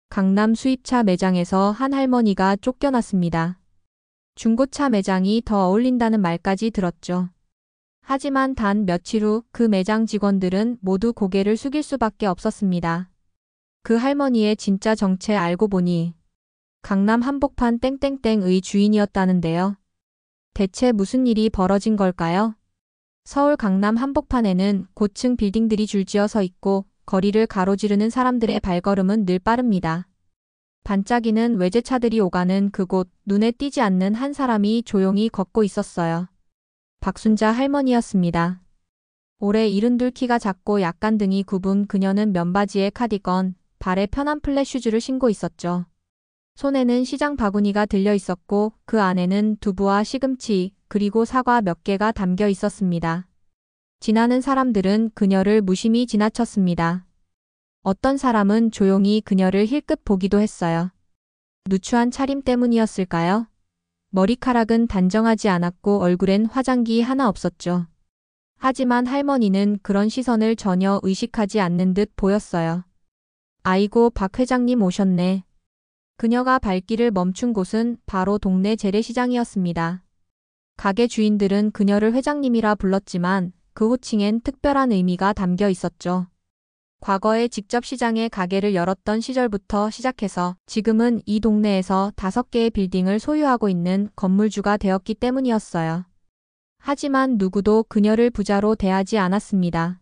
강남 수입차 매장에서 한 할머니가 쫓겨났습니다. 중고차 매장이 더 어울린다는 말까지 들었죠. 하지만 단 며칠 후 그 매장 직원들은 모두 고개를 숙일 수밖에 없었습니다. 그 할머니의 진짜 정체 알고 보니 강남 한복판 땡땡땡의 주인이었다는데요. 대체 무슨 일이 벌어진 걸까요? 서울 강남 한복판에는 고층 빌딩들이 줄지어 서 있고 거리를 가로지르는 사람들의 발걸음은 늘 빠릅니다. 반짝이는 외제차들이 오가는 그곳, 눈에 띄지 않는 한 사람이 조용히 걷고 있었어요. 박순자 할머니였습니다. 올해 72 키가 작고 약간 등이 굽은 그녀는 면바지에 카디건, 발에 편한 플랫 슈즈를 신고 있었죠. 손에는 시장 바구니가 들려 있었고 그 안에는 두부와 시금치, 그리고 사과 몇 개가 담겨 있었습니다. 지나는 사람들은 그녀를 무심히 지나쳤습니다. 어떤 사람은 조용히 그녀를 힐끗 보기도 했어요. 누추한 차림 때문이었을까요? 머리카락은 단정하지 않았고 얼굴엔 화장기 하나 없었죠. 하지만 할머니는 그런 시선을 전혀 의식하지 않는 듯 보였어요. 아이고, 박 회장님 오셨네. 그녀가 발길을 멈춘 곳은 바로 동네 재래시장이었습니다. 가게 주인들은 그녀를 회장님이라 불렀지만 그 호칭엔 특별한 의미가 담겨 있었죠. 과거에 직접 시장에 가게를 열었던 시절부터 시작해서 지금은 이 동네에서 5개의 빌딩을 소유하고 있는 건물주가 되었기 때문이었어요. 하지만 누구도 그녀를 부자로 대하지 않았습니다.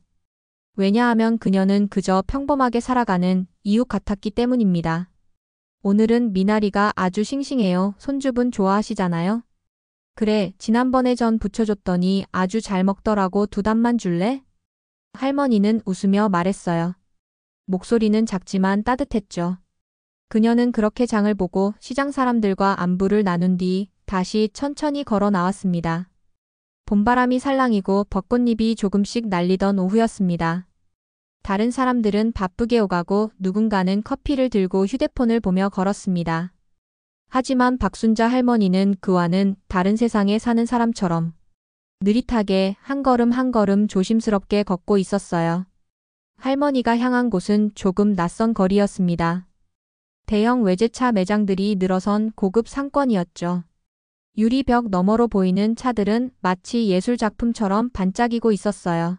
왜냐하면 그녀는 그저 평범하게 살아가는 이웃 같았기 때문입니다. 오늘은 미나리가 아주 싱싱해요. 손주분 좋아하시잖아요? 그래, 지난번에 전 부쳐줬더니 아주 잘 먹더라고. 2단만 줄래? 할머니는 웃으며 말했어요. 목소리는 작지만 따뜻했죠. 그녀는 그렇게 장을 보고 시장 사람들과 안부를 나눈 뒤 다시 천천히 걸어 나왔습니다. 봄바람이 살랑이고 벚꽃잎이 조금씩 날리던 오후였습니다. 다른 사람들은 바쁘게 오가고 누군가는 커피를 들고 휴대폰을 보며 걸었습니다. 하지만 박순자 할머니는 그와는 다른 세상에 사는 사람처럼 느릿하게 한 걸음 한 걸음 조심스럽게 걷고 있었어요. 할머니가 향한 곳은 조금 낯선 거리였습니다. 대형 외제차 매장들이 늘어선 고급 상권이었죠. 유리벽 너머로 보이는 차들은 마치 예술작품처럼 반짝이고 있었어요.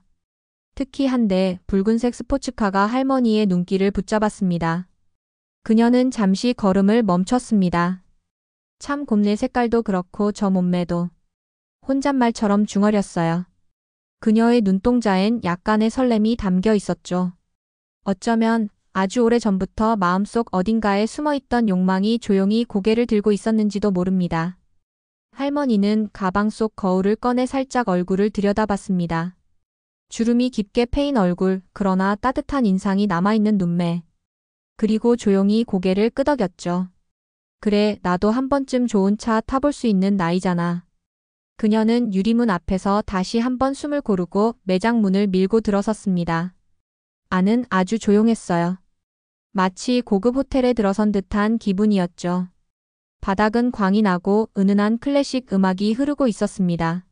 특히 한 대 붉은색 스포츠카가 할머니의 눈길을 붙잡았습니다. 그녀는 잠시 걸음을 멈췄습니다. 참 곱네. 색깔도 그렇고 저 몸매도. 혼잣말처럼 중얼였어요. 그녀의 눈동자엔 약간의 설렘이 담겨 있었죠. 어쩌면 아주 오래 전부터 마음속 어딘가에 숨어있던 욕망이 조용히 고개를 들고 있었는지도 모릅니다. 할머니는 가방 속 거울을 꺼내 살짝 얼굴을 들여다봤습니다. 주름이 깊게 패인 얼굴, 그러나 따뜻한 인상이 남아있는 눈매. 그리고 조용히 고개를 끄덕였죠. 그래, 나도 한 번쯤 좋은 차 타볼 수 있는 나이잖아. 그녀는 유리문 앞에서 다시 한번 숨을 고르고 매장 문을 밀고 들어섰습니다. 안은 아주 조용했어요. 마치 고급 호텔에 들어선 듯한 기분이었죠. 바닥은 광이 나고 은은한 클래식 음악이 흐르고 있었습니다.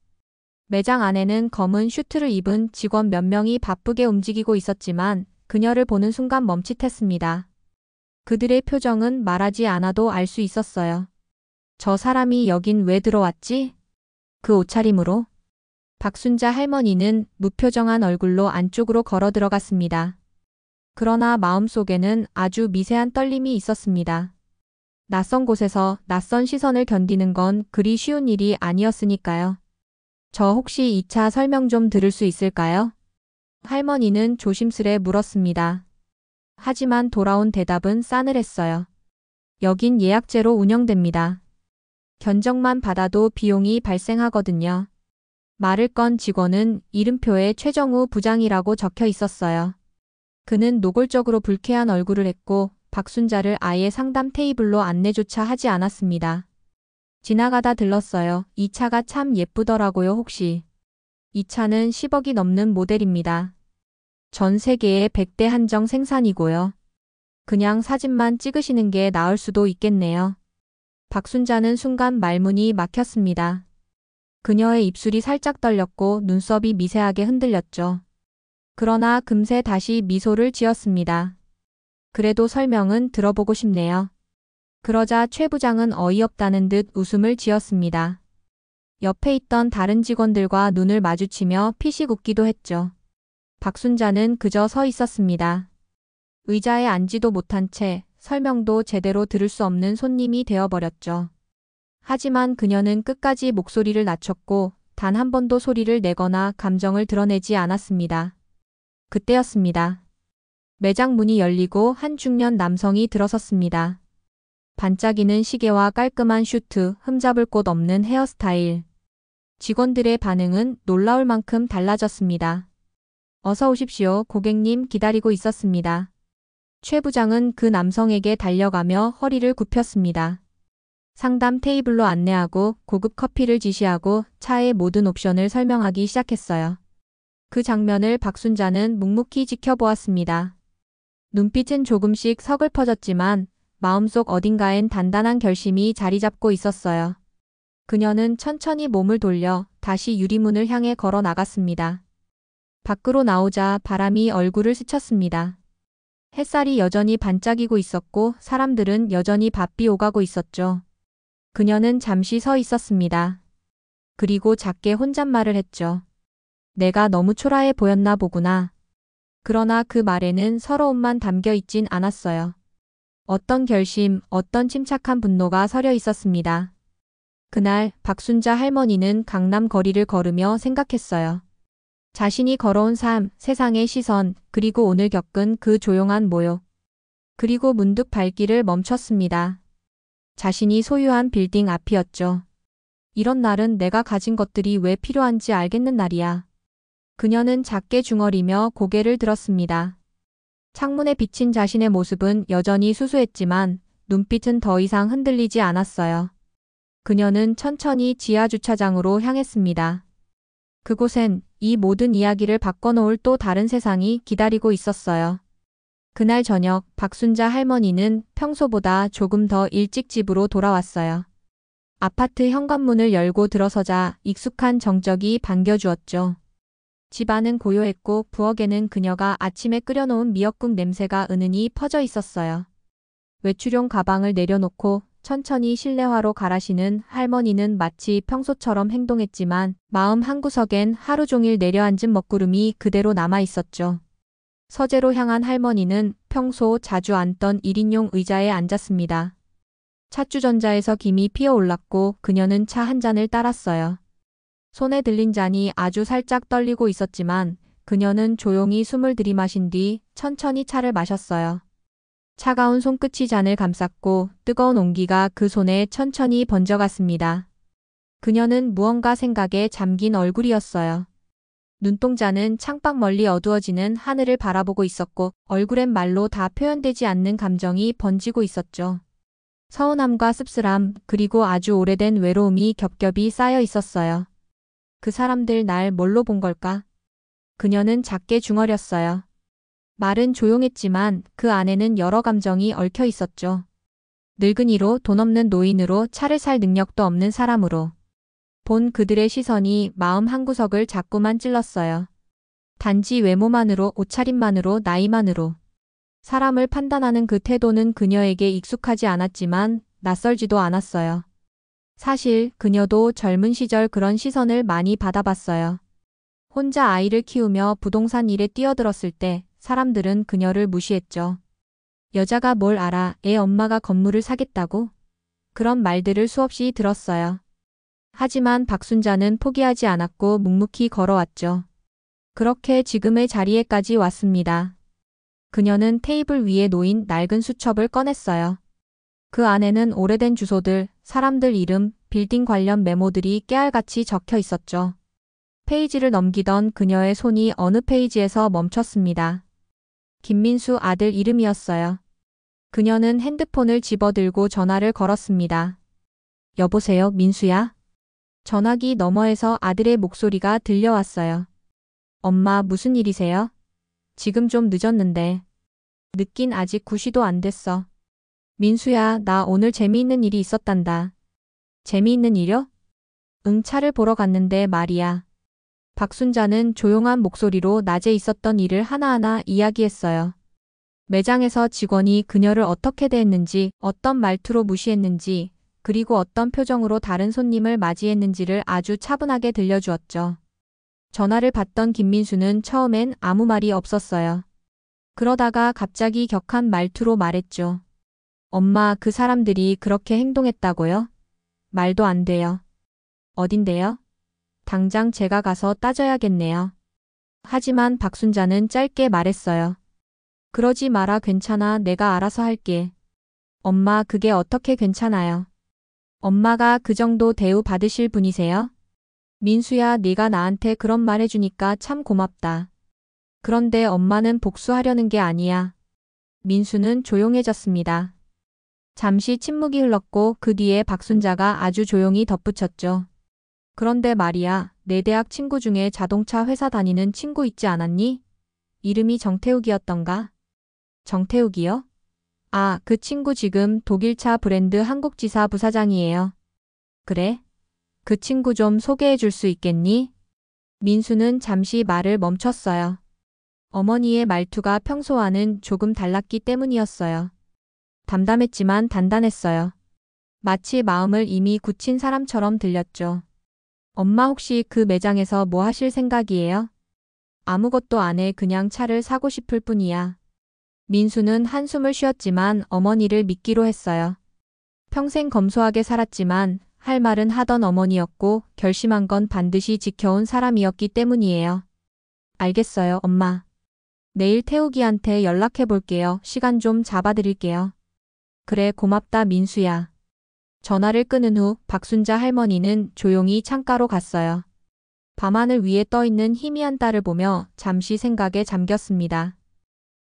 매장 안에는 검은 슈트를 입은 직원 몇 명이 바쁘게 움직이고 있었지만 그녀를 보는 순간 멈칫했습니다. 그들의 표정은 말하지 않아도 알 수 있었어요. 저 사람이 여긴 왜 들어왔지? 그 옷차림으로? 박순자 할머니는 무표정한 얼굴로 안쪽으로 걸어 들어갔습니다. 그러나 마음속에는 아주 미세한 떨림이 있었습니다. 낯선 곳에서 낯선 시선을 견디는 건 그리 쉬운 일이 아니었으니까요. 저 혹시 이 차 설명 좀 들을 수 있을까요? 할머니는 조심스레 물었습니다. 하지만 돌아온 대답은 싸늘했어요. 여긴 예약제로 운영됩니다. 견적만 받아도 비용이 발생하거든요. 말을 건 직원은 이름표에 최정우 부장이라고 적혀 있었어요. 그는 노골적으로 불쾌한 얼굴을 했고 박순자를 아예 상담 테이블로 안내조차 하지 않았습니다. 지나가다 들렀어요. 이 차가 참 예쁘더라고요. 혹시. 이 차는 10억이 넘는 모델입니다. 전 세계에 100대 한정 생산이고요. 그냥 사진만 찍으시는 게 나을 수도 있겠네요. 박순자는 순간 말문이 막혔습니다. 그녀의 입술이 살짝 떨렸고 눈썹이 미세하게 흔들렸죠. 그러나 금세 다시 미소를 지었습니다. 그래도 설명은 들어보고 싶네요. 그러자 최 부장은 어이없다는 듯 웃음을 지었습니다. 옆에 있던 다른 직원들과 눈을 마주치며 피식 웃기도 했죠. 박순자는 그저 서 있었습니다. 의자에 앉지도 못한 채 설명도 제대로 들을 수 없는 손님이 되어버렸죠. 하지만 그녀는 끝까지 목소리를 낮췄고 단 한 번도 소리를 내거나 감정을 드러내지 않았습니다. 그때였습니다. 매장 문이 열리고 한 중년 남성이 들어섰습니다. 반짝이는 시계와 깔끔한 슈트, 흠잡을 곳 없는 헤어스타일. 직원들의 반응은 놀라울 만큼 달라졌습니다. 어서 오십시오. 고객님 기다리고 있었습니다. 최 부장은 그 남성에게 달려가며 허리를 굽혔습니다. 상담 테이블로 안내하고 고급 커피를 지시하고 차의 모든 옵션을 설명하기 시작했어요. 그 장면을 박순자는 묵묵히 지켜보았습니다. 눈빛은 조금씩 서글퍼졌지만 마음속 어딘가엔 단단한 결심이 자리 잡고 있었어요. 그녀는 천천히 몸을 돌려 다시 유리문을 향해 걸어 나갔습니다. 밖으로 나오자 바람이 얼굴을 스쳤습니다. 햇살이 여전히 반짝이고 있었고 사람들은 여전히 바삐 오가고 있었죠. 그녀는 잠시 서 있었습니다. 그리고 작게 혼잣말을 했죠. 내가 너무 초라해 보였나 보구나. 그러나 그 말에는 서러움만 담겨 있진 않았어요. 어떤 결심, 어떤 침착한 분노가 서려 있었습니다. 그날 박순자 할머니는 강남 거리를 걸으며 생각했어요. 자신이 걸어온 삶, 세상의 시선, 그리고 오늘 겪은 그 조용한 모욕. 그리고 문득 발길을 멈췄습니다. 자신이 소유한 빌딩 앞이었죠. 이런 날은 내가 가진 것들이 왜 필요한지 알겠는 날이야. 그녀는 작게 중얼이며 고개를 들었습니다. 창문에 비친 자신의 모습은 여전히 수수했지만 눈빛은 더 이상 흔들리지 않았어요. 그녀는 천천히 지하 주차장으로 향했습니다. 그곳엔 이 모든 이야기를 바꿔놓을 또 다른 세상이 기다리고 있었어요. 그날 저녁 박순자 할머니는 평소보다 조금 더 일찍 집으로 돌아왔어요. 아파트 현관문을 열고 들어서자 익숙한 정적이 반겨주었죠. 집안은 고요했고 부엌에는 그녀가 아침에 끓여놓은 미역국 냄새가 은은히 퍼져 있었어요. 외출용 가방을 내려놓고 천천히 실내화로 갈아신은 할머니는 마치 평소처럼 행동했지만 마음 한구석엔 하루 종일 내려앉은 먹구름이 그대로 남아 있었죠. 서재로 향한 할머니는 평소 자주 앉던 1인용 의자에 앉았습니다. 찻주전자에서 김이 피어올랐고 그녀는 차 한 잔을 따랐어요. 손에 들린 잔이 아주 살짝 떨리고 있었지만 그녀는 조용히 숨을 들이마신 뒤 천천히 차를 마셨어요. 차가운 손끝이 잔을 감쌌고 뜨거운 온기가 그 손에 천천히 번져갔습니다. 그녀는 무언가 생각에 잠긴 얼굴이었어요. 눈동자는 창밖 멀리 어두워지는 하늘을 바라보고 있었고 얼굴엔 말로 다 표현되지 않는 감정이 번지고 있었죠. 서운함과 씁쓸함 그리고 아주 오래된 외로움이 겹겹이 쌓여 있었어요. 그 사람들 날 뭘로 본 걸까? 그녀는 작게 중얼였어요. 말은 조용했지만 그 안에는 여러 감정이 얽혀 있었죠. 늙은이로 돈 없는 노인으로 차를 살 능력도 없는 사람으로. 본 그들의 시선이 마음 한구석을 자꾸만 찔렀어요. 단지 외모만으로, 옷차림만으로, 나이만으로. 사람을 판단하는 그 태도는 그녀에게 익숙하지 않았지만 낯설지도 않았어요. 사실 그녀도 젊은 시절 그런 시선을 많이 받아봤어요. 혼자 아이를 키우며 부동산 일에 뛰어들었을 때 사람들은 그녀를 무시했죠. 여자가 뭘 알아, 애 엄마가 건물을 사겠다고? 그런 말들을 수없이 들었어요. 하지만 박순자는 포기하지 않았고 묵묵히 걸어왔죠. 그렇게 지금의 자리에까지 왔습니다. 그녀는 테이블 위에 놓인 낡은 수첩을 꺼냈어요. 그 안에는 오래된 주소들, 사람들 이름, 빌딩 관련 메모들이 깨알같이 적혀 있었죠. 페이지를 넘기던 그녀의 손이 어느 페이지에서 멈췄습니다. 김민수 아들 이름이었어요. 그녀는 핸드폰을 집어들고 전화를 걸었습니다. 여보세요, 민수야? 전화기 너머에서 아들의 목소리가 들려왔어요. 엄마, 무슨 일이세요? 지금 좀 늦었는데. 늦긴 아직 9시도 안 됐어. 민수야, 나 오늘 재미있는 일이 있었단다. 재미있는 일이요? 응, 차를 보러 갔는데 말이야. 박순자는 조용한 목소리로 낮에 있었던 일을 하나하나 이야기했어요. 매장에서 직원이 그녀를 어떻게 대했는지, 어떤 말투로 무시했는지, 그리고 어떤 표정으로 다른 손님을 맞이했는지를 아주 차분하게 들려주었죠. 전화를 받던 김민수는 처음엔 아무 말이 없었어요. 그러다가 갑자기 격한 말투로 말했죠. 엄마, 그 사람들이 그렇게 행동했다고요? 말도 안 돼요. 어딘데요? 당장 제가 가서 따져야겠네요. 하지만 박순자는 짧게 말했어요. 그러지 마라, 괜찮아, 내가 알아서 할게. 엄마, 그게 어떻게 괜찮아요? 엄마가 그 정도 대우 받으실 분이세요? 민수야, 네가 나한테 그런 말 해주니까 참 고맙다. 그런데 엄마는 복수하려는 게 아니야. 민수는 조용해졌습니다. 잠시 침묵이 흘렀고 그 뒤에 박순자가 아주 조용히 덧붙였죠. 그런데 말이야, 내 대학 친구 중에 자동차 회사 다니는 친구 있지 않았니? 이름이 정태욱이었던가? 정태욱이요? 아, 그 친구 지금 독일차 브랜드 한국지사 부사장이에요. 그래? 그 친구 좀 소개해 줄 수 있겠니? 민수는 잠시 말을 멈췄어요. 어머니의 말투가 평소와는 조금 달랐기 때문이었어요. 담담했지만 단단했어요. 마치 마음을 이미 굳힌 사람처럼 들렸죠. 엄마, 혹시 그 매장에서 뭐 하실 생각이에요? 아무것도 안 해, 그냥 차를 사고 싶을 뿐이야. 민수는 한숨을 쉬었지만 어머니를 믿기로 했어요. 평생 검소하게 살았지만 할 말은 하던 어머니였고 결심한 건 반드시 지켜온 사람이었기 때문이에요. 알겠어요, 엄마. 내일 태욱이한테 연락해 볼게요. 시간 좀 잡아드릴게요. 그래, 고맙다, 민수야. 전화를 끊은 후 박순자 할머니는 조용히 창가로 갔어요. 밤하늘 위에 떠있는 희미한 달을 보며 잠시 생각에 잠겼습니다.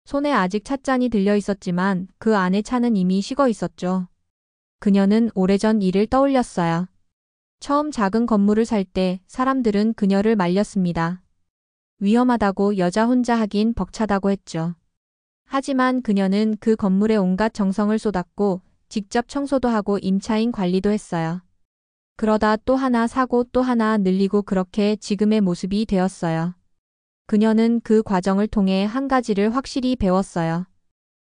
손에 아직 찻잔이 들려 있었지만 그 안에 차는 이미 식어 있었죠. 그녀는 오래전 일을 떠올렸어요. 처음 작은 건물을 살 때 사람들은 그녀를 말렸습니다. 위험하다고, 여자 혼자 하긴 벅차다고 했죠. 하지만 그녀는 그 건물에 온갖 정성을 쏟았고 직접 청소도 하고 임차인 관리도 했어요. 그러다 또 하나 사고 또 하나 늘리고 그렇게 지금의 모습이 되었어요. 그녀는 그 과정을 통해 한 가지를 확실히 배웠어요.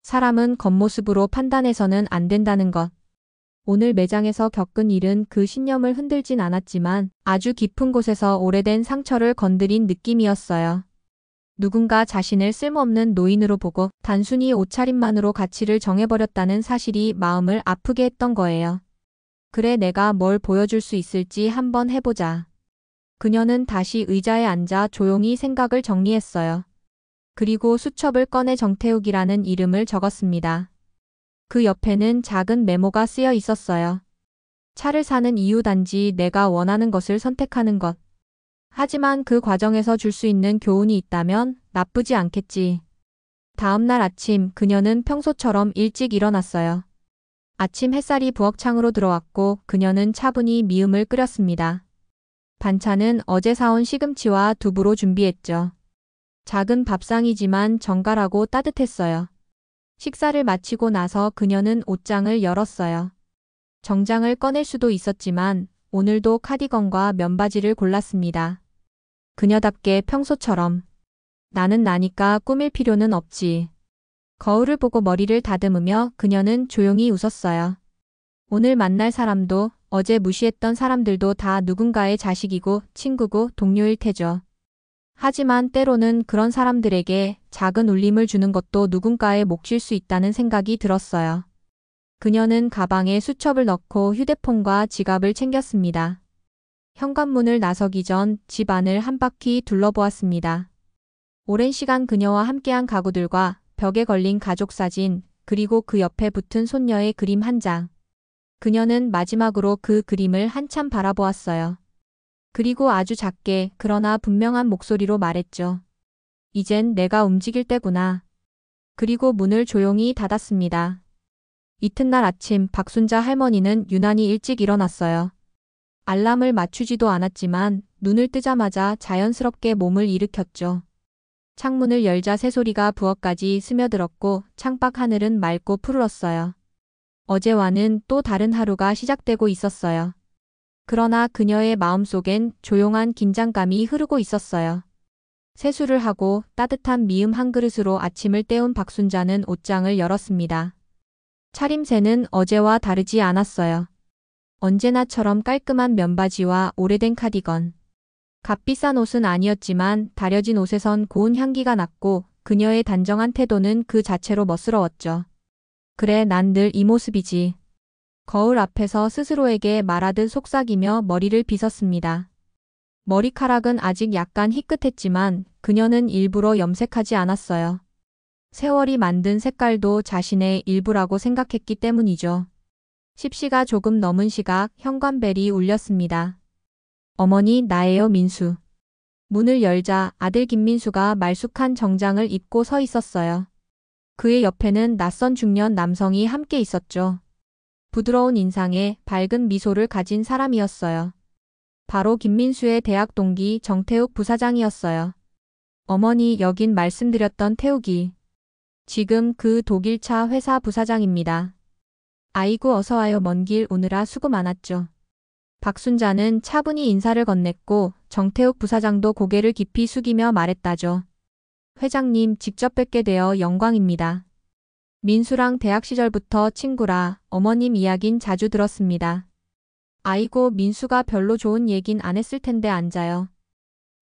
사람은 겉모습으로 판단해서는 안 된다는 것. 오늘 매장에서 겪은 일은 그 신념을 흔들진 않았지만 아주 깊은 곳에서 오래된 상처를 건드린 느낌이었어요. 누군가 자신을 쓸모없는 노인으로 보고 단순히 옷차림만으로 가치를 정해버렸다는 사실이 마음을 아프게 했던 거예요. 그래, 내가 뭘 보여줄 수 있을지 한번 해보자. 그녀는 다시 의자에 앉아 조용히 생각을 정리했어요. 그리고 수첩을 꺼내 정태욱이라는 이름을 적었습니다. 그 옆에는 작은 메모가 쓰여 있었어요. 차를 사는 이유, 단지 내가 원하는 것을 선택하는 것. 하지만 그 과정에서 줄 수 있는 교훈이 있다면 나쁘지 않겠지. 다음 날 아침 그녀는 평소처럼 일찍 일어났어요. 아침 햇살이 부엌 창으로 들어왔고 그녀는 차분히 미음을 끓였습니다. 반찬은 어제 사온 시금치와 두부로 준비했죠. 작은 밥상이지만 정갈하고 따뜻했어요. 식사를 마치고 나서 그녀는 옷장을 열었어요. 정장을 꺼낼 수도 있었지만 오늘도 카디건과 면바지를 골랐습니다. 그녀답게 평소처럼. 나는 나니까 꾸밀 필요는 없지. 거울을 보고 머리를 다듬으며 그녀는 조용히 웃었어요. 오늘 만날 사람도 어제 무시했던 사람들도 다 누군가의 자식이고 친구고 동료일 테죠. 하지만 때로는 그런 사람들에게 작은 울림을 주는 것도 누군가의 몫일 수 있다는 생각이 들었어요. 그녀는 가방에 수첩을 넣고 휴대폰과 지갑을 챙겼습니다. 현관문을 나서기 전 집 안을 한 바퀴 둘러보았습니다. 오랜 시간 그녀와 함께한 가구들과 벽에 걸린 가족 사진, 그리고 그 옆에 붙은 손녀의 그림 한 장. 그녀는 마지막으로 그 그림을 한참 바라보았어요. 그리고 아주 작게 그러나 분명한 목소리로 말했죠. 이젠 내가 움직일 때구나. 그리고 문을 조용히 닫았습니다. 이튿날 아침 박순자 할머니는 유난히 일찍 일어났어요. 알람을 맞추지도 않았지만 눈을 뜨자마자 자연스럽게 몸을 일으켰죠. 창문을 열자 새소리가 부엌까지 스며들었고 창밖 하늘은 맑고 푸르렀어요. 어제와는 또 다른 하루가 시작되고 있었어요. 그러나 그녀의 마음속엔 조용한 긴장감이 흐르고 있었어요. 세수를 하고 따뜻한 미음 한 그릇으로 아침을 때운 박순자는 옷장을 열었습니다. 차림새는 어제와 다르지 않았어요. 언제나처럼 깔끔한 면바지와 오래된 카디건. 값비싼 옷은 아니었지만 다려진 옷에선 고운 향기가 났고 그녀의 단정한 태도는 그 자체로 멋스러웠죠. 그래, 난 늘 이 모습이지. 거울 앞에서 스스로에게 말하듯 속삭이며 머리를 빗었습니다. 머리카락은 아직 약간 희끗했지만 그녀는 일부러 염색하지 않았어요. 세월이 만든 색깔도 자신의 일부라고 생각했기 때문이죠. 10시가 조금 넘은 시각 현관벨이 울렸습니다. 어머니, 나예요, 민수. 문을 열자 아들 김민수가 말쑥한 정장을 입고 서 있었어요. 그의 옆에는 낯선 중년 남성이 함께 있었죠. 부드러운 인상에 밝은 미소를 가진 사람이었어요. 바로 김민수의 대학 동기 정태욱 부사장이었어요. 어머니, 여긴 말씀드렸던 태욱이. 지금 그 독일차 회사 부사장입니다. 아이고, 어서와요. 먼 길 오느라 수고 많았죠. 박순자는 차분히 인사를 건넸고 정태욱 부사장도 고개를 깊이 숙이며 말했다죠. 회장님, 직접 뵙게 되어 영광입니다. 민수랑 대학 시절부터 친구라 어머님 이야긴 자주 들었습니다. 아이고, 민수가 별로 좋은 얘긴 안 했을 텐데 앉아요.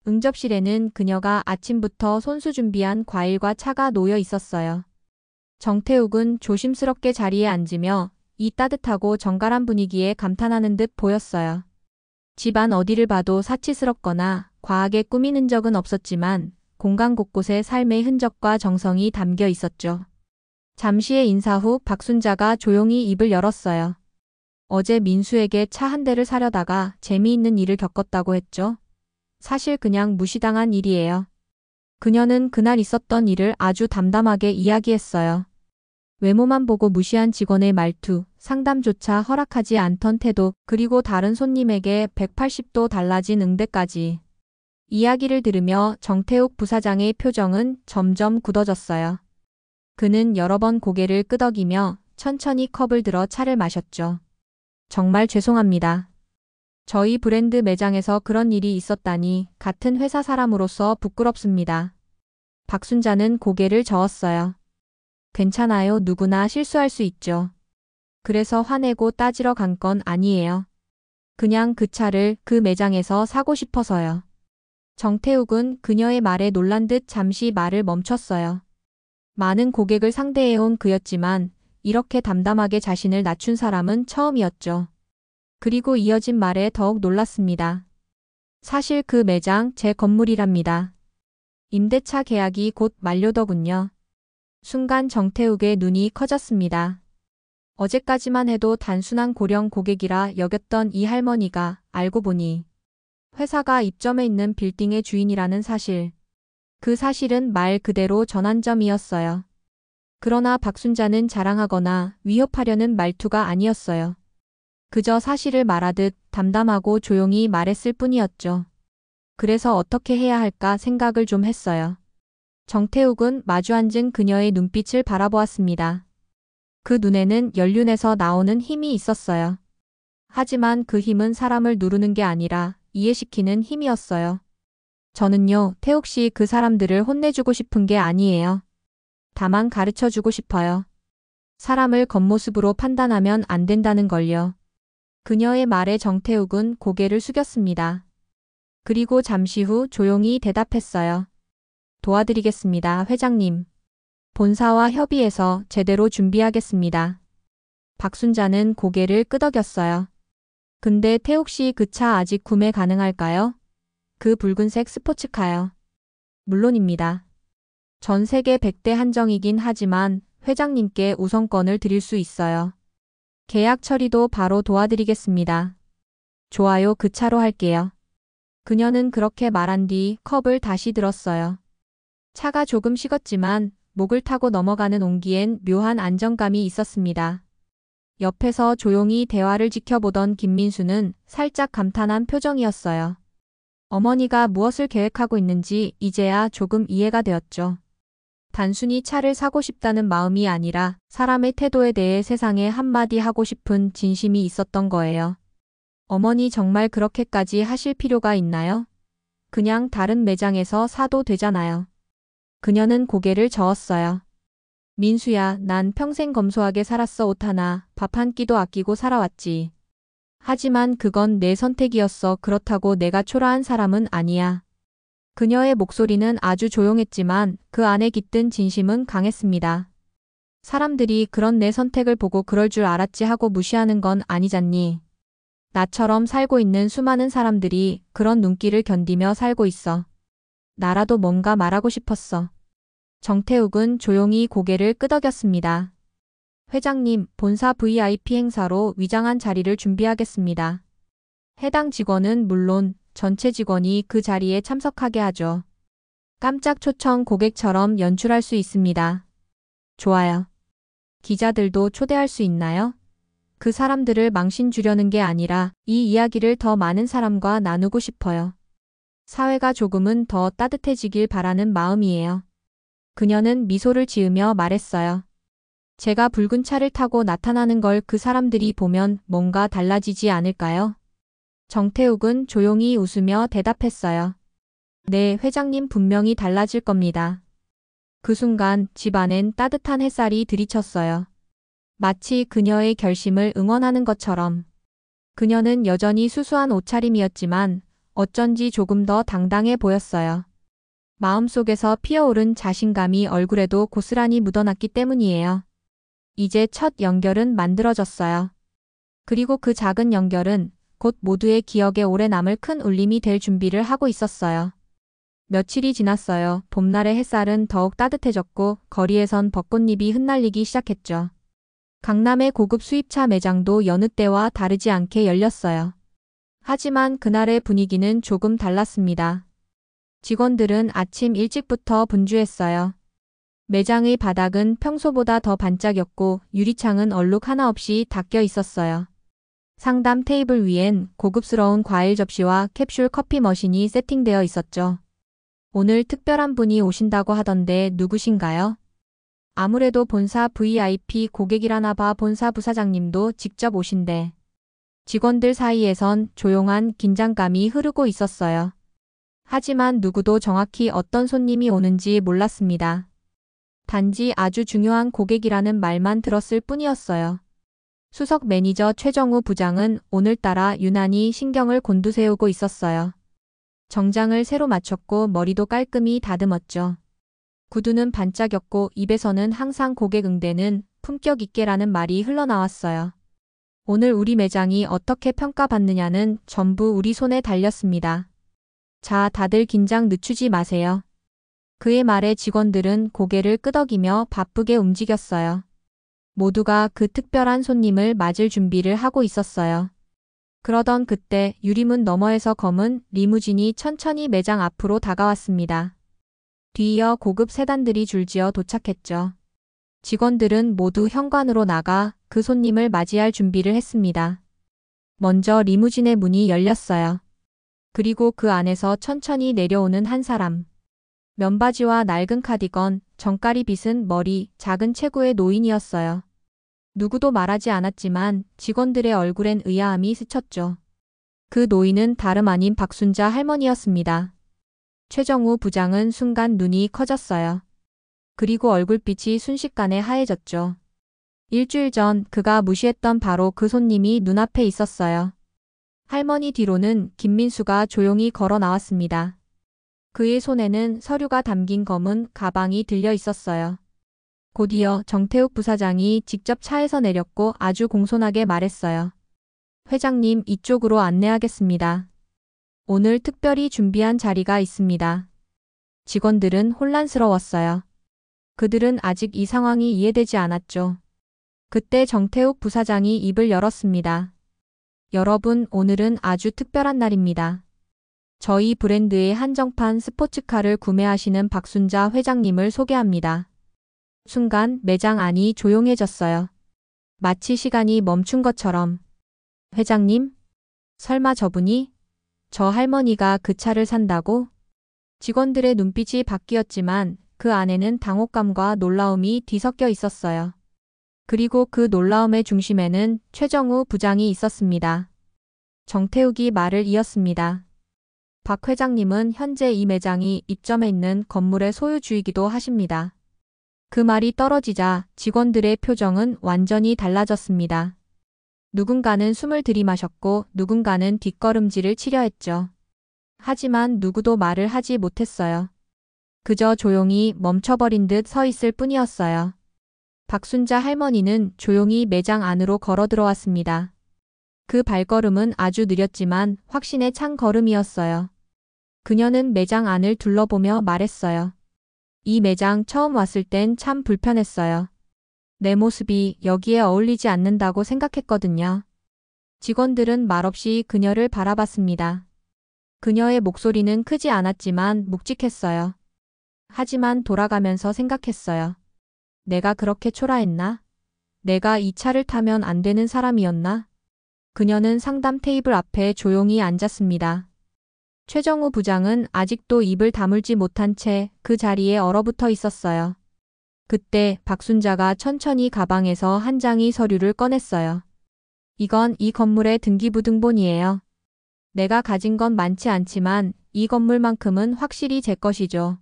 응접실에는 그녀가 아침부터 손수 준비한 과일과 차가 놓여 있었어요. 정태욱은 조심스럽게 자리에 앉으며 이 따뜻하고 정갈한 분위기에 감탄하는 듯 보였어요. 집안 어디를 봐도 사치스럽거나 과하게 꾸미는 적은 없었지만 공간 곳곳에 삶의 흔적과 정성이 담겨 있었죠. 잠시의 인사 후 박순자가 조용히 입을 열었어요. 어제 민수에게 차 한 대를 사려다가 재미있는 일을 겪었다고 했죠. 사실 그냥 무시당한 일이에요. 그녀는 그날 있었던 일을 아주 담담하게 이야기했어요. 외모만 보고 무시한 직원의 말투, 상담조차 허락하지 않던 태도, 그리고 다른 손님에게 180도 달라진 응대까지. 이야기를 들으며 정태욱 부사장의 표정은 점점 굳어졌어요. 그는 여러 번 고개를 끄덕이며 천천히 컵을 들어 차를 마셨죠. 정말 죄송합니다. 저희 브랜드 매장에서 그런 일이 있었다니 같은 회사 사람으로서 부끄럽습니다. 박순자는 고개를 저었어요. 괜찮아요. 누구나 실수할 수 있죠. 그래서 화내고 따지러 간 건 아니에요. 그냥 그 차를 그 매장에서 사고 싶어서요. 정태욱은 그녀의 말에 놀란 듯 잠시 말을 멈췄어요. 많은 고객을 상대해온 그였지만 이렇게 담담하게 자신을 낮춘 사람은 처음이었죠. 그리고 이어진 말에 더욱 놀랐습니다. 사실 그 매장 제 건물이랍니다. 임대차 계약이 곧 만료더군요. 순간 정태욱의 눈이 커졌습니다. 어제까지만 해도 단순한 고령 고객이라 여겼던 이 할머니가 알고 보니 회사가 입점해 있는 빌딩의 주인이라는 사실. 그 사실은 말 그대로 전환점이었어요. 그러나 박순자는 자랑하거나 위협하려는 말투가 아니었어요. 그저 사실을 말하듯 담담하고 조용히 말했을 뿐이었죠. 그래서 어떻게 해야 할까 생각을 좀 했어요. 정태욱은 마주 앉은 그녀의 눈빛을 바라보았습니다. 그 눈에는 연륜에서 나오는 힘이 있었어요. 하지만 그 힘은 사람을 누르는 게 아니라 이해시키는 힘이었어요. 저는요, 태욱 씨 그 사람들을 혼내주고 싶은 게 아니에요. 다만 가르쳐주고 싶어요. 사람을 겉모습으로 판단하면 안 된다는 걸요. 그녀의 말에 정태욱은 고개를 숙였습니다. 그리고 잠시 후 조용히 대답했어요. 도와드리겠습니다, 회장님. 본사와 협의해서 제대로 준비하겠습니다. 박순자는 고개를 끄덕였어요. 근데 태욱 씨 그 차 아직 구매 가능할까요? 그 붉은색 스포츠카요. 물론입니다. 전 세계 100대 한정이긴 하지만 회장님께 우선권을 드릴 수 있어요. 계약 처리도 바로 도와드리겠습니다. 좋아요, 그 차로 할게요. 그녀는 그렇게 말한 뒤 컵을 다시 들었어요. 차가 조금 식었지만 목을 타고 넘어가는 온기엔 묘한 안정감이 있었습니다. 옆에서 조용히 대화를 지켜보던 김민수는 살짝 감탄한 표정이었어요. 어머니가 무엇을 계획하고 있는지 이제야 조금 이해가 되었죠. 단순히 차를 사고 싶다는 마음이 아니라 사람의 태도에 대해 세상에 한마디 하고 싶은 진심이 있었던 거예요. 어머니 정말 그렇게까지 하실 필요가 있나요? 그냥 다른 매장에서 사도 되잖아요. 그녀는 고개를 저었어요. 민수야, 난 평생 검소하게 살았어. 옷 하나, 밥 한 끼도 아끼고 살아왔지. 하지만 그건 내 선택이었어. 그렇다고 내가 초라한 사람은 아니야. 그녀의 목소리는 아주 조용했지만 그 안에 깃든 진심은 강했습니다. 사람들이 그런 내 선택을 보고 그럴 줄 알았지 하고 무시하는 건 아니잖니. 나처럼 살고 있는 수많은 사람들이 그런 눈길을 견디며 살고 있어. 나라도 뭔가 말하고 싶었어. 정태욱은 조용히 고개를 끄덕였습니다. 회장님, 본사 VIP 행사로 위장한 자리를 준비하겠습니다. 해당 직원은 물론 전체 직원이 그 자리에 참석하게 하죠. 깜짝 초청 고객처럼 연출할 수 있습니다. 좋아요. 기자들도 초대할 수 있나요? 그 사람들을 망신 주려는 게 아니라 이 이야기를 더 많은 사람과 나누고 싶어요. 사회가 조금은 더 따뜻해지길 바라는 마음이에요. 그녀는 미소를 지으며 말했어요. 제가 붉은 차를 타고 나타나는 걸 그 사람들이 보면 뭔가 달라지지 않을까요? 정태욱은 조용히 웃으며 대답했어요. 네, 회장님 분명히 달라질 겁니다. 그 순간 집 안엔 따뜻한 햇살이 들이쳤어요. 마치 그녀의 결심을 응원하는 것처럼. 그녀는 여전히 수수한 옷차림이었지만 어쩐지 조금 더 당당해 보였어요. 마음속에서 피어오른 자신감이 얼굴에도 고스란히 묻어났기 때문이에요. 이제 첫 연결은 만들어졌어요. 그리고 그 작은 연결은 곧 모두의 기억에 오래 남을 큰 울림이 될 준비를 하고 있었어요. 며칠이 지났어요. 봄날의 햇살은 더욱 따뜻해졌고 거리에선 벚꽃잎이 흩날리기 시작했죠. 강남의 고급 수입차 매장도 여느 때와 다르지 않게 열렸어요. 하지만 그날의 분위기는 조금 달랐습니다. 직원들은 아침 일찍부터 분주했어요. 매장의 바닥은 평소보다 더 반짝였고 유리창은 얼룩 하나 없이 닦여 있었어요. 상담 테이블 위엔 고급스러운 과일 접시와 캡슐 커피 머신이 세팅되어 있었죠. 오늘 특별한 분이 오신다고 하던데 누구신가요? 아무래도 본사 VIP 고객이라나 봐. 본사 부사장님도 직접 오신대. 직원들 사이에선 조용한 긴장감이 흐르고 있었어요. 하지만 누구도 정확히 어떤 손님이 오는지 몰랐습니다. 단지 아주 중요한 고객이라는 말만 들었을 뿐이었어요. 수석 매니저 최정우 부장은 오늘따라 유난히 신경을 곤두세우고 있었어요. 정장을 새로 맞췄고 머리도 깔끔히 다듬었죠. 구두는 반짝였고 입에서는 항상 고객 응대는 품격 있게라는 말이 흘러나왔어요. 오늘 우리 매장이 어떻게 평가받느냐는 전부 우리 손에 달렸습니다. 자, 다들 긴장 늦추지 마세요. 그의 말에 직원들은 고개를 끄덕이며 바쁘게 움직였어요. 모두가 그 특별한 손님을 맞을 준비를 하고 있었어요. 그러던 그때 유리문 너머에서 검은 리무진이 천천히 매장 앞으로 다가왔습니다. 뒤이어 고급 세단들이 줄지어 도착했죠. 직원들은 모두 현관으로 나가 그 손님을 맞이할 준비를 했습니다. 먼저 리무진의 문이 열렸어요. 그리고 그 안에서 천천히 내려오는 한 사람. 면바지와 낡은 카디건, 정가리 빗은 머리, 작은 체구의 노인이었어요. 누구도 말하지 않았지만 직원들의 얼굴엔 의아함이 스쳤죠. 그 노인은 다름 아닌 박순자 할머니였습니다. 최정우 부장은 순간 눈이 커졌어요. 그리고 얼굴빛이 순식간에 하얘졌죠. 일주일 전 그가 무시했던 바로 그 손님이 눈앞에 있었어요. 할머니 뒤로는 김민수가 조용히 걸어 나왔습니다. 그의 손에는 서류가 담긴 검은 가방이 들려 있었어요. 곧이어 정태욱 부사장이 직접 차에서 내렸고 아주 공손하게 말했어요. 회장님, 이쪽으로 안내하겠습니다. 오늘 특별히 준비한 자리가 있습니다. 직원들은 혼란스러웠어요. 그들은 아직 이 상황이 이해되지 않았죠. 그때 정태욱 부사장이 입을 열었습니다. 여러분, 오늘은 아주 특별한 날입니다. 저희 브랜드의 한정판 스포츠카를 구매하시는 박순자 회장님을 소개합니다. 순간 매장 안이 조용해졌어요. 마치 시간이 멈춘 것처럼. 회장님? 설마 저분이? 저 할머니가 그 차를 산다고? 직원들의 눈빛이 바뀌었지만 그 안에는 당혹감과 놀라움이 뒤섞여 있었어요. 그리고 그 놀라움의 중심에는 최정우 부장이 있었습니다. 정태욱이 말을 이었습니다. 박 회장님은 현재 이 매장이 입점해 있는 건물의 소유주이기도 하십니다. 그 말이 떨어지자 직원들의 표정은 완전히 달라졌습니다. 누군가는 숨을 들이마셨고 누군가는 뒷걸음질을 치려 했죠. 하지만 누구도 말을 하지 못했어요. 그저 조용히 멈춰버린 듯 서 있을 뿐이었어요. 박순자 할머니는 조용히 매장 안으로 걸어 들어왔습니다. 그 발걸음은 아주 느렸지만 확신에 찬 걸음이었어요. 그녀는 매장 안을 둘러보며 말했어요. 이 매장 처음 왔을 땐 참 불편했어요. 내 모습이 여기에 어울리지 않는다고 생각했거든요. 직원들은 말없이 그녀를 바라봤습니다. 그녀의 목소리는 크지 않았지만 묵직했어요. 하지만 돌아가면서 생각했어요. 내가 그렇게 초라했나? 내가 이 차를 타면 안 되는 사람이었나? 그녀는 상담 테이블 앞에 조용히 앉았습니다. 최정우 부장은 아직도 입을 다물지 못한 채 그 자리에 얼어붙어 있었어요. 그때 박순자가 천천히 가방에서 한 장의 서류를 꺼냈어요. 이건 이 건물의 등기부등본이에요. 내가 가진 건 많지 않지만 이 건물만큼은 확실히 제 것이죠.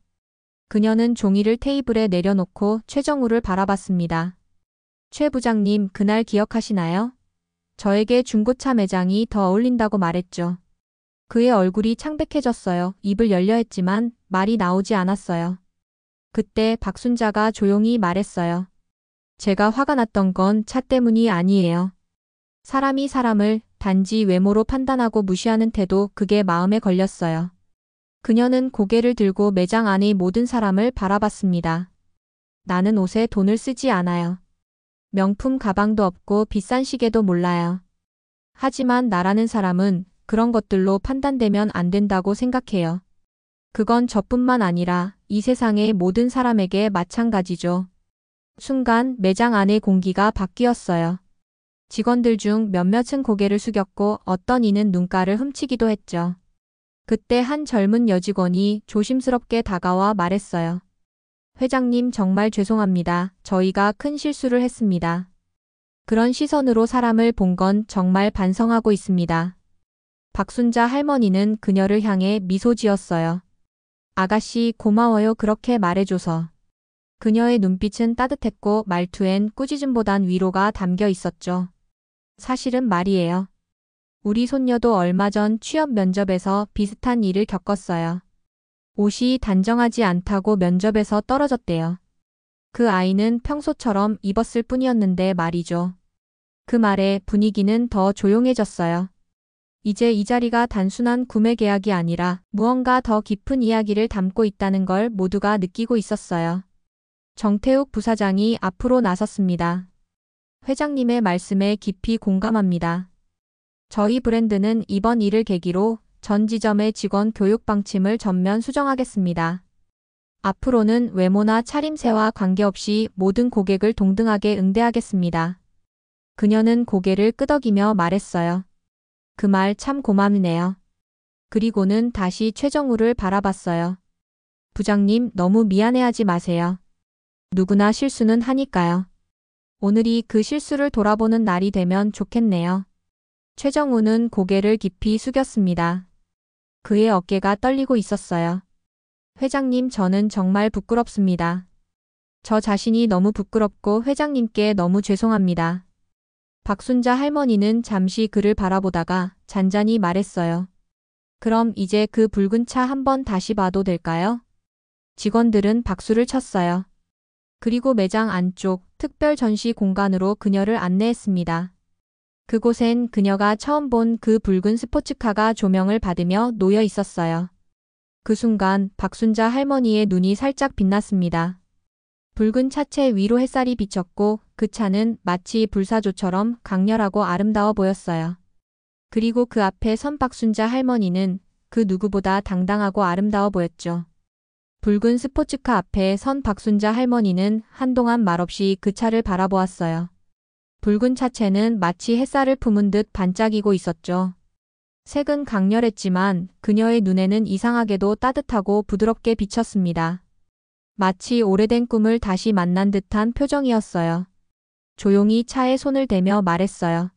그녀는 종이를 테이블에 내려놓고 최정우를 바라봤습니다. 최 부장님, 그날 기억하시나요? 저에게 중고차 매장이 더 어울린다고 말했죠. 그의 얼굴이 창백해졌어요. 입을 열려 했지만 말이 나오지 않았어요. 그때 박순자가 조용히 말했어요. 제가 화가 났던 건 차 때문이 아니에요. 사람이 사람을 단지 외모로 판단하고 무시하는 태도, 그게 마음에 걸렸어요. 그녀는 고개를 들고 매장 안의 모든 사람을 바라봤습니다. 나는 옷에 돈을 쓰지 않아요. 명품 가방도 없고 비싼 시계도 몰라요. 하지만 나라는 사람은 그런 것들로 판단되면 안 된다고 생각해요. 그건 저뿐만 아니라 이 세상의 모든 사람에게 마찬가지죠. 순간 매장 안의 공기가 바뀌었어요. 직원들 중 몇몇은 고개를 숙였고 어떤 이는 눈가를 훔치기도 했죠. 그때 한 젊은 여직원이 조심스럽게 다가와 말했어요. 회장님, 정말 죄송합니다. 저희가 큰 실수를 했습니다. 그런 시선으로 사람을 본 건 정말 반성하고 있습니다. 박순자 할머니는 그녀를 향해 미소 지었어요. 아가씨, 고마워요. 그렇게 말해줘서. 그녀의 눈빛은 따뜻했고 말투엔 꾸짖음보단 위로가 담겨 있었죠. 사실은 말이에요. 우리 손녀도 얼마 전 취업 면접에서 비슷한 일을 겪었어요. 옷이 단정하지 않다고 면접에서 떨어졌대요. 그 아이는 평소처럼 입었을 뿐이었는데 말이죠. 그 말에 분위기는 더 조용해졌어요. 이제 이 자리가 단순한 구매 계약이 아니라 무언가 더 깊은 이야기를 담고 있다는 걸 모두가 느끼고 있었어요. 정태욱 부사장이 앞으로 나섰습니다. 회장님의 말씀에 깊이 공감합니다. 저희 브랜드는 이번 일을 계기로 전 지점의 직원 교육 방침을 전면 수정하겠습니다. 앞으로는 외모나 차림새와 관계없이 모든 고객을 동등하게 응대하겠습니다. 그녀는 고개를 끄덕이며 말했어요. 그 말 참 고맙네요. 그리고는 다시 최정우를 바라봤어요. 부장님, 너무 미안해하지 마세요. 누구나 실수는 하니까요. 오늘이 그 실수를 돌아보는 날이 되면 좋겠네요. 최정우는 고개를 깊이 숙였습니다. 그의 어깨가 떨리고 있었어요. 회장님, 저는 정말 부끄럽습니다. 저 자신이 너무 부끄럽고 회장님께 너무 죄송합니다. 박순자 할머니는 잠시 그를 바라보다가 잔잔히 말했어요. 그럼 이제 그 붉은 차 한번 다시 봐도 될까요? 직원들은 박수를 쳤어요. 그리고 매장 안쪽 특별 전시 공간으로 그녀를 안내했습니다. 그곳엔 그녀가 처음 본 그 붉은 스포츠카가 조명을 받으며 놓여 있었어요. 그 순간 박순자 할머니의 눈이 살짝 빛났습니다. 붉은 차체 위로 햇살이 비쳤고 그 차는 마치 불사조처럼 강렬하고 아름다워 보였어요. 그리고 그 앞에 선 박순자 할머니는 그 누구보다 당당하고 아름다워 보였죠. 붉은 스포츠카 앞에 선 박순자 할머니는 한동안 말없이 그 차를 바라보았어요. 붉은 차체는 마치 햇살을 품은 듯 반짝이고 있었죠. 색은 강렬했지만 그녀의 눈에는 이상하게도 따뜻하고 부드럽게 비쳤습니다. 마치 오래된 꿈을 다시 만난 듯한 표정이었어요. 조용히 차에 손을 대며 말했어요.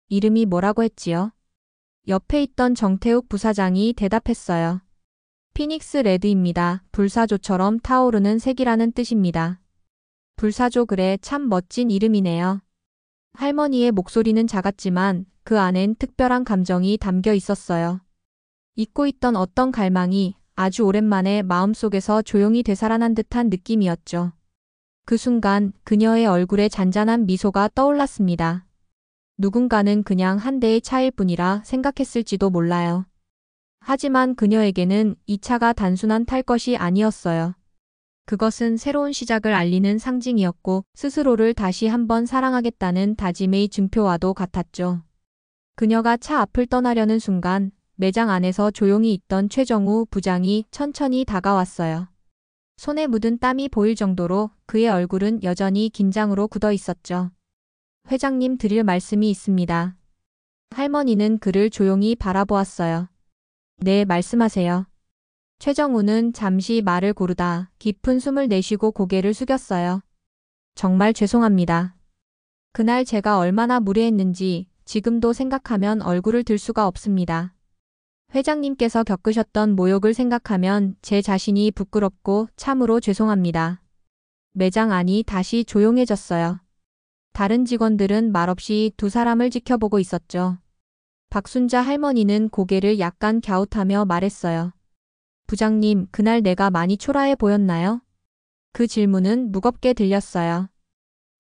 이름이 뭐라고 했지요? 옆에 있던 정태욱 부사장이 대답했어요. 피닉스 레드입니다. 불사조처럼 타오르는 색이라는 뜻입니다. 불사조 그래 참 멋진 이름이네요. 할머니의 목소리는 작았지만 그 안엔 특별한 감정이 담겨 있었어요. 잊고 있던 어떤 갈망이 아주 오랜만에 마음속에서 조용히 되살아난 듯한 느낌이었죠. 그 순간 그녀의 얼굴에 잔잔한 미소가 떠올랐습니다. 누군가는 그냥 한 대의 차일 뿐이라 생각했을지도 몰라요. 하지만 그녀에게는 이 차가 단순한 탈 것이 아니었어요. 그것은 새로운 시작을 알리는 상징이었고 스스로를 다시 한번 사랑하겠다는 다짐의 증표와도 같았죠. 그녀가 차 앞을 떠나려는 순간 매장 안에서 조용히 있던 최정우 부장이 천천히 다가왔어요. 손에 묻은 땀이 보일 정도로 그의 얼굴은 여전히 긴장으로 굳어 있었죠. 회장님 드릴 말씀이 있습니다. 할머니는 그를 조용히 바라보았어요. 네, 말씀하세요. 최정우는 잠시 말을 고르다 깊은 숨을 내쉬고 고개를 숙였어요. 정말 죄송합니다. 그날 제가 얼마나 무례했는지 지금도 생각하면 얼굴을 들 수가 없습니다. 회장님께서 겪으셨던 모욕을 생각하면 제 자신이 부끄럽고 참으로 죄송합니다. 매장 안이 다시 조용해졌어요. 다른 직원들은 말없이 두 사람을 지켜보고 있었죠. 박순자 할머니는 고개를 약간 갸웃하며 말했어요. 부장님, 그날 내가 많이 초라해 보였나요? 그 질문은 무겁게 들렸어요.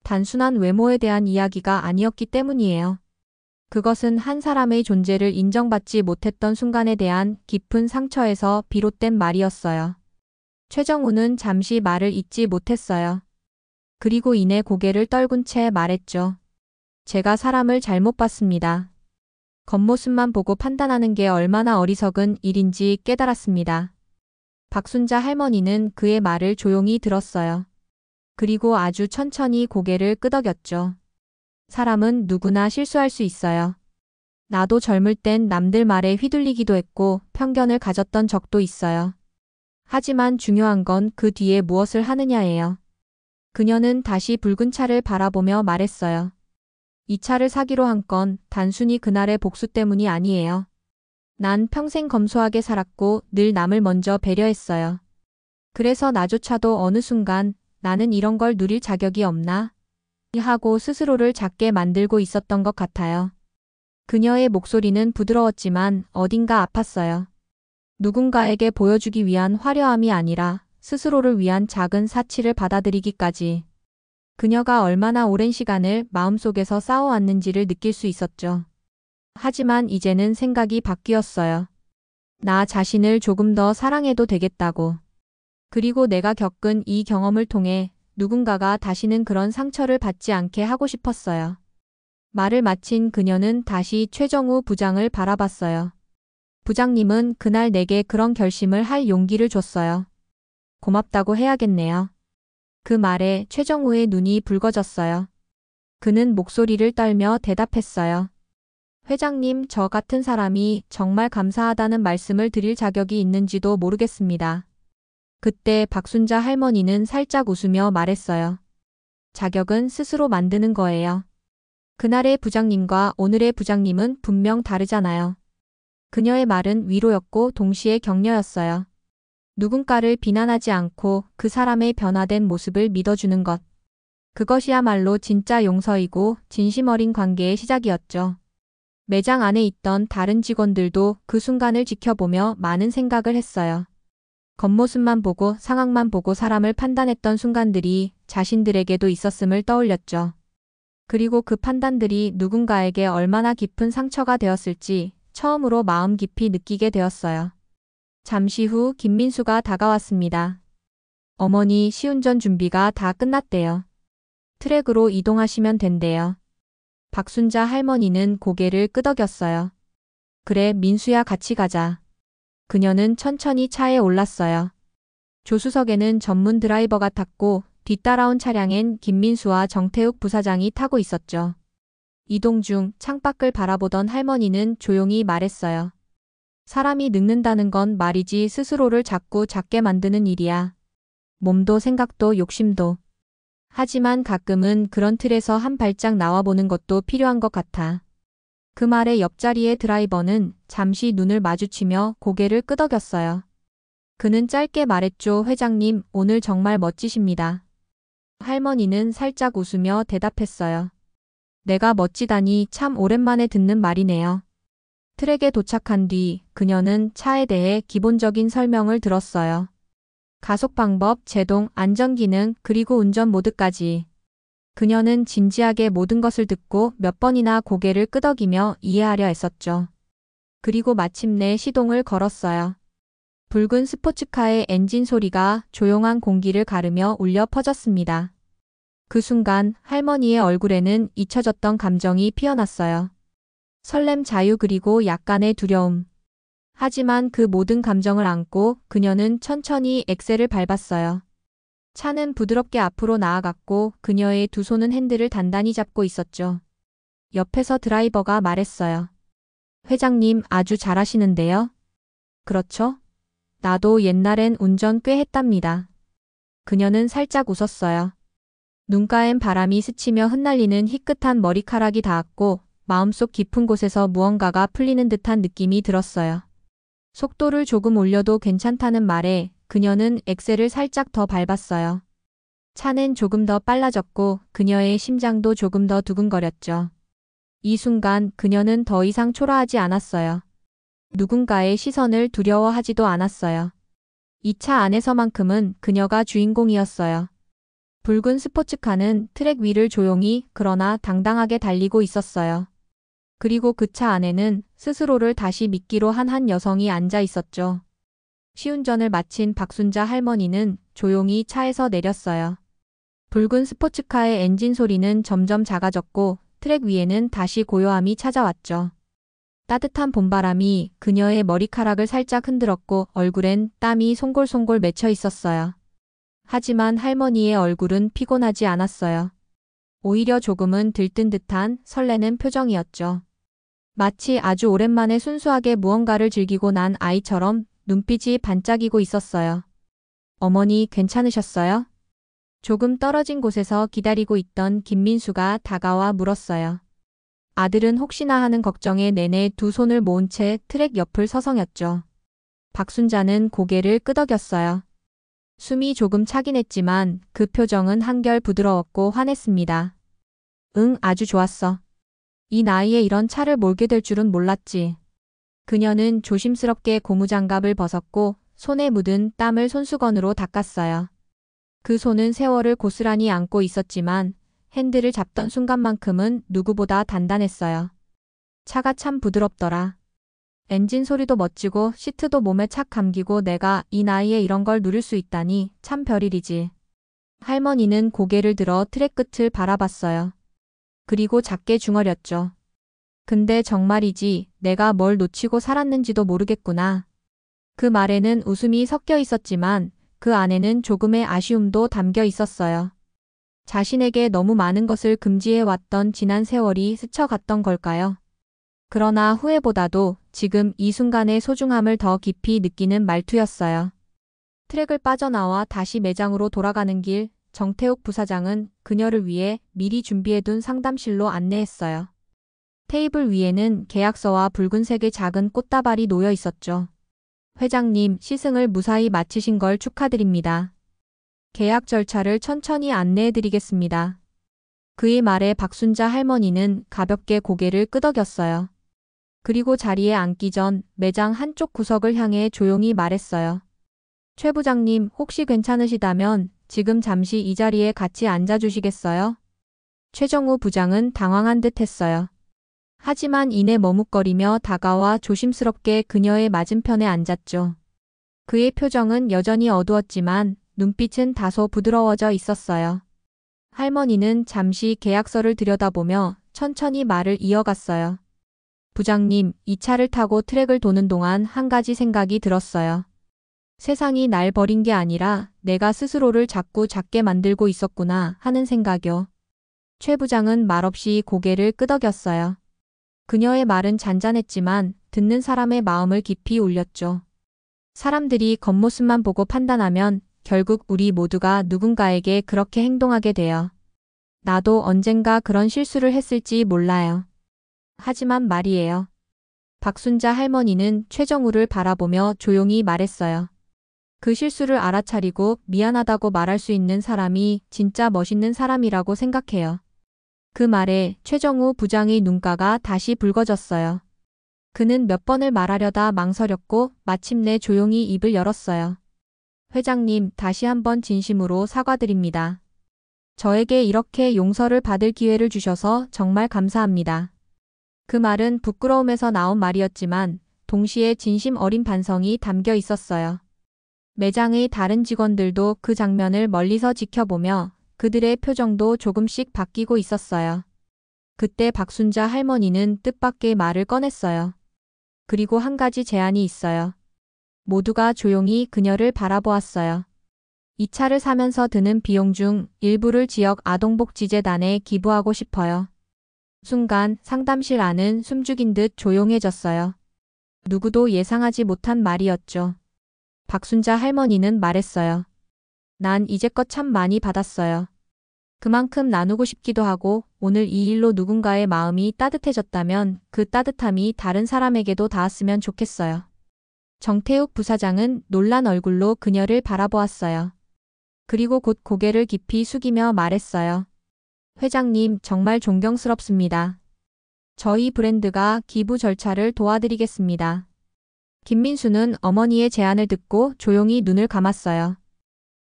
단순한 외모에 대한 이야기가 아니었기 때문이에요. 그것은 한 사람의 존재를 인정받지 못했던 순간에 대한 깊은 상처에서 비롯된 말이었어요. 최정우는 잠시 말을 잇지 못했어요. 그리고 이내 고개를 떨군 채 말했죠. 제가 사람을 잘못 봤습니다. 겉모습만 보고 판단하는 게 얼마나 어리석은 일인지 깨달았습니다. 박순자 할머니는 그의 말을 조용히 들었어요. 그리고 아주 천천히 고개를 끄덕였죠. 사람은 누구나 실수할 수 있어요. 나도 젊을 땐 남들 말에 휘둘리기도 했고 편견을 가졌던 적도 있어요. 하지만 중요한 건 그 뒤에 무엇을 하느냐예요. 그녀는 다시 붉은 차를 바라보며 말했어요. 이 차를 사기로 한 건 단순히 그날의 복수 때문이 아니에요. 난 평생 검소하게 살았고 늘 남을 먼저 배려했어요. 그래서 나조차도 어느 순간 나는 이런 걸 누릴 자격이 없나? 하고 스스로를 작게 만들고 있었던 것 같아요. 그녀의 목소리는 부드러웠지만 어딘가 아팠어요. 누군가에게 보여주기 위한 화려함이 아니라 스스로를 위한 작은 사치를 받아들이기까지. 그녀가 얼마나 오랜 시간을 마음속에서 쌓아왔는지를 느낄 수 있었죠. 하지만 이제는 생각이 바뀌었어요. 나 자신을 조금 더 사랑해도 되겠다고. 그리고 내가 겪은 이 경험을 통해 누군가가 다시는 그런 상처를 받지 않게 하고 싶었어요. 말을 마친 그녀는 다시 최정우 부장을 바라봤어요. 부장님은 그날 내게 그런 결심을 할 용기를 줬어요. 고맙다고 해야겠네요. 그 말에 최정우의 눈이 붉어졌어요. 그는 목소리를 떨며 대답했어요. 회장님, 저 같은 사람이 정말 감사하다는 말씀을 드릴 자격이 있는지도 모르겠습니다. 그때 박순자 할머니는 살짝 웃으며 말했어요. 자격은 스스로 만드는 거예요. 그날의 부장님과 오늘의 부장님은 분명 다르잖아요. 그녀의 말은 위로였고 동시에 격려였어요. 누군가를 비난하지 않고 그 사람의 변화된 모습을 믿어주는 것. 그것이야말로 진짜 용서이고 진심 어린 관계의 시작이었죠. 매장 안에 있던 다른 직원들도 그 순간을 지켜보며 많은 생각을 했어요. 겉모습만 보고 상황만 보고 사람을 판단했던 순간들이 자신들에게도 있었음을 떠올렸죠. 그리고 그 판단들이 누군가에게 얼마나 깊은 상처가 되었을지 처음으로 마음 깊이 느끼게 되었어요. 잠시 후 김민수가 다가왔습니다. 어머니, 시운전 준비가 다 끝났대요. 트랙으로 이동하시면 된대요. 박순자 할머니는 고개를 끄덕였어요. 그래, 민수야, 같이 가자. 그녀는 천천히 차에 올랐어요. 조수석에는 전문 드라이버가 탔고 뒤따라온 차량엔 김민수와 정태욱 부사장이 타고 있었죠. 이동 중 창밖을 바라보던 할머니는 조용히 말했어요. 사람이 늙는다는 건 말이지 스스로를 자꾸 작게 만드는 일이야. 몸도 생각도 욕심도. 하지만 가끔은 그런 틀에서 한 발짝 나와보는 것도 필요한 것 같아. 그 말에 옆자리의 드라이버는 잠시 눈을 마주치며 고개를 끄덕였어요. 그는 짧게 말했죠. 회장님, 오늘 정말 멋지십니다. 할머니는 살짝 웃으며 대답했어요. 내가 멋지다니 참 오랜만에 듣는 말이네요. 트랙에 도착한 뒤 그녀는 차에 대해 기본적인 설명을 들었어요. 가속 방법, 제동, 안전기능, 그리고 운전 모드까지. 그녀는 진지하게 모든 것을 듣고 몇 번이나 고개를 끄덕이며 이해하려 했었죠. 그리고 마침내 시동을 걸었어요. 붉은 스포츠카의 엔진 소리가 조용한 공기를 가르며 울려 퍼졌습니다. 그 순간 할머니의 얼굴에는 잊혀졌던 감정이 피어났어요. 설렘, 자유, 그리고 약간의 두려움. 하지만 그 모든 감정을 안고 그녀는 천천히 엑셀을 밟았어요. 차는 부드럽게 앞으로 나아갔고 그녀의 두 손은 핸들을 단단히 잡고 있었죠. 옆에서 드라이버가 말했어요. 회장님, 아주 잘하시는데요? 그렇죠? 나도 옛날엔 운전 꽤 했답니다. 그녀는 살짝 웃었어요. 눈가엔 바람이 스치며 흩날리는 희끗한 머리카락이 닿았고 마음속 깊은 곳에서 무언가가 풀리는 듯한 느낌이 들었어요. 속도를 조금 올려도 괜찮다는 말에 그녀는 엑셀을 살짝 더 밟았어요. 차는 조금 더 빨라졌고 그녀의 심장도 조금 더 두근거렸죠. 이 순간 그녀는 더 이상 초라하지 않았어요. 누군가의 시선을 두려워하지도 않았어요. 이 차 안에서만큼은 그녀가 주인공이었어요. 붉은 스포츠카는 트랙 위를 조용히 그러나 당당하게 달리고 있었어요. 그리고 그 차 안에는 스스로를 다시 믿기로 한 여성이 앉아 있었죠. 시운전을 마친 박순자 할머니는 조용히 차에서 내렸어요. 붉은 스포츠카의 엔진 소리는 점점 작아졌고 트랙 위에는 다시 고요함이 찾아왔죠. 따뜻한 봄바람이 그녀의 머리카락을 살짝 흔들었고 얼굴엔 땀이 송골송골 맺혀 있었어요. 하지만 할머니의 얼굴은 피곤하지 않았어요. 오히려 조금은 들뜬 듯한 설레는 표정이었죠. 마치 아주 오랜만에 순수하게 무언가를 즐기고 난 아이처럼 눈빛이 반짝이고 있었어요. 어머니, 괜찮으셨어요? 조금 떨어진 곳에서 기다리고 있던 김민수가 다가와 물었어요. 아들은 혹시나 하는 걱정에 내내 두 손을 모은 채 트랙 옆을 서성였죠. 박순자는 고개를 끄덕였어요. 숨이 조금 차긴 했지만 그 표정은 한결 부드러웠고 환했습니다. 응, 아주 좋았어. 이 나이에 이런 차를 몰게 될 줄은 몰랐지. 그녀는 조심스럽게 고무장갑을 벗었고 손에 묻은 땀을 손수건으로 닦았어요. 그 손은 세월을 고스란히 안고 있었지만 핸들을 잡던 순간만큼은 누구보다 단단했어요. 차가 참 부드럽더라. 엔진 소리도 멋지고 시트도 몸에 착 감기고 내가 이 나이에 이런 걸 누릴 수 있다니 참 별일이지. 할머니는 고개를 들어 트랙 끝을 바라봤어요. 그리고 작게 중얼였죠. 근데 정말이지 내가 뭘 놓치고 살았는지도 모르겠구나. 그 말에는 웃음이 섞여 있었지만 그 안에는 조금의 아쉬움도 담겨 있었어요. 자신에게 너무 많은 것을 금지해왔던 지난 세월이 스쳐갔던 걸까요? 그러나 후회보다도 지금 이 순간의 소중함을 더 깊이 느끼는 말투였어요. 트랙을 빠져나와 다시 매장으로 돌아가는 길, 정태욱 부사장은 그녀를 위해 미리 준비해둔 상담실로 안내했어요. 테이블 위에는 계약서와 붉은색의 작은 꽃다발이 놓여 있었죠. 회장님, 시승을 무사히 마치신 걸 축하드립니다. 계약 절차를 천천히 안내해드리겠습니다. 그의 말에 박순자 할머니는 가볍게 고개를 끄덕였어요. 그리고 자리에 앉기 전 매장 한쪽 구석을 향해 조용히 말했어요. 최 부장님, 혹시 괜찮으시다면 지금 잠시 이 자리에 같이 앉아주시겠어요? 최정우 부장은 당황한 듯 했어요. 하지만 이내 머뭇거리며 다가와 조심스럽게 그녀의 맞은편에 앉았죠. 그의 표정은 여전히 어두웠지만 눈빛은 다소 부드러워져 있었어요. 할머니는 잠시 계약서를 들여다보며 천천히 말을 이어갔어요. 부장님, 이 차를 타고 트랙을 도는 동안 한 가지 생각이 들었어요. 세상이 날 버린 게 아니라 내가 스스로를 자꾸 작게 만들고 있었구나 하는 생각이요. 최 부장은 말없이 고개를 끄덕였어요. 그녀의 말은 잔잔했지만 듣는 사람의 마음을 깊이 울렸죠. 사람들이 겉모습만 보고 판단하면 결국 우리 모두가 누군가에게 그렇게 행동하게 돼요. 나도 언젠가 그런 실수를 했을지 몰라요. 하지만 말이에요. 박순자 할머니는 최정우를 바라보며 조용히 말했어요. 그 실수를 알아차리고 미안하다고 말할 수 있는 사람이 진짜 멋있는 사람이라고 생각해요. 그 말에 최정우 부장의 눈가가 다시 붉어졌어요. 그는 몇 번을 말하려다 망설였고 마침내 조용히 입을 열었어요. 회장님, 다시 한번 진심으로 사과드립니다. 저에게 이렇게 용서를 받을 기회를 주셔서 정말 감사합니다. 그 말은 부끄러움에서 나온 말이었지만 동시에 진심 어린 반성이 담겨 있었어요. 매장의 다른 직원들도 그 장면을 멀리서 지켜보며 그들의 표정도 조금씩 바뀌고 있었어요. 그때 박순자 할머니는 뜻밖의 말을 꺼냈어요. 그리고 한 가지 제안이 있어요. 모두가 조용히 그녀를 바라보았어요. 이 차를 사면서 드는 비용 중 일부를 지역 아동복지재단에 기부하고 싶어요. 순간 상담실 안은 숨죽인 듯 조용해졌어요. 누구도 예상하지 못한 말이었죠. 박순자 할머니는 말했어요. 난 이제껏 참 많이 받았어요. 그만큼 나누고 싶기도 하고 오늘 이 일로 누군가의 마음이 따뜻해졌다면 그 따뜻함이 다른 사람에게도 닿았으면 좋겠어요. 정태욱 부사장은 놀란 얼굴로 그녀를 바라보았어요. 그리고 곧 고개를 깊이 숙이며 말했어요. 회장님, 정말 존경스럽습니다. 저희 브랜드가 기부 절차를 도와드리겠습니다. 김민수는 어머니의 제안을 듣고 조용히 눈을 감았어요.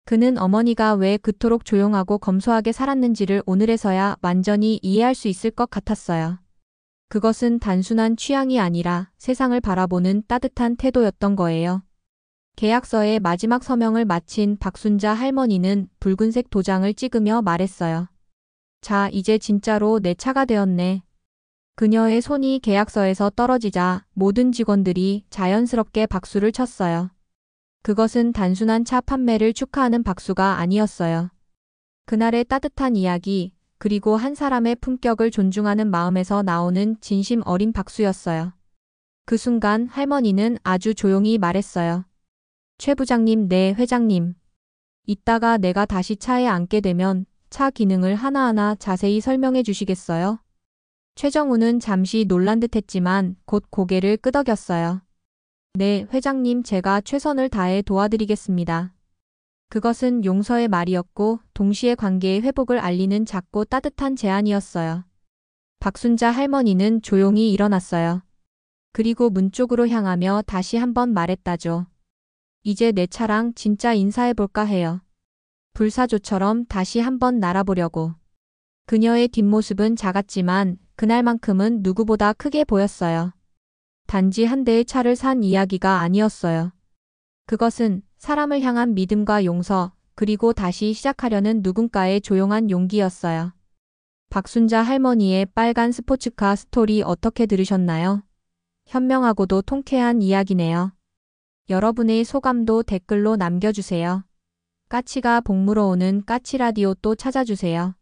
그는 어머니가 왜 그토록 조용하고 검소하게 살았는지를 오늘에서야 완전히 이해할 수 있을 것 같았어요. 그것은 단순한 취향이 아니라 세상을 바라보는 따뜻한 태도였던 거예요. 계약서의 마지막 서명을 마친 박순자 할머니는 붉은색 도장을 찍으며 말했어요. 자, 이제 진짜로 내 차가 되었네. 그녀의 손이 계약서에서 떨어지자 모든 직원들이 자연스럽게 박수를 쳤어요. 그것은 단순한 차 판매를 축하하는 박수가 아니었어요. 그날의 따뜻한 이야기, 그리고 한 사람의 품격을 존중하는 마음에서 나오는 진심 어린 박수였어요. 그 순간 할머니는 아주 조용히 말했어요. 최 부장님, 네, 회장님. 이따가 내가 다시 차에 앉게 되면 차 기능을 하나하나 자세히 설명해 주시겠어요? 최정우는 잠시 놀란 듯 했지만 곧 고개를 끄덕였어요. 네, 회장님, 제가 최선을 다해 도와드리겠습니다. 그것은 용서의 말이었고 동시에 관계의 회복을 알리는 작고 따뜻한 제안이었어요. 박순자 할머니는 조용히 일어났어요. 그리고 문 쪽으로 향하며 다시 한번 말했다죠. 이제 내 차랑 진짜 인사해볼까 해요. 불사조처럼 다시 한번 날아보려고. 그녀의 뒷모습은 작았지만 그날만큼은 누구보다 크게 보였어요. 단지 한 대의 차를 산 이야기가 아니었어요. 그것은 사람을 향한 믿음과 용서, 그리고 다시 시작하려는 누군가의 조용한 용기였어요. 박순자 할머니의 빨간 스포츠카 스토리 어떻게 들으셨나요? 현명하고도 통쾌한 이야기네요. 여러분의 소감도 댓글로 남겨주세요. 까치가 복물어 오는 까치라디오 또 찾아주세요.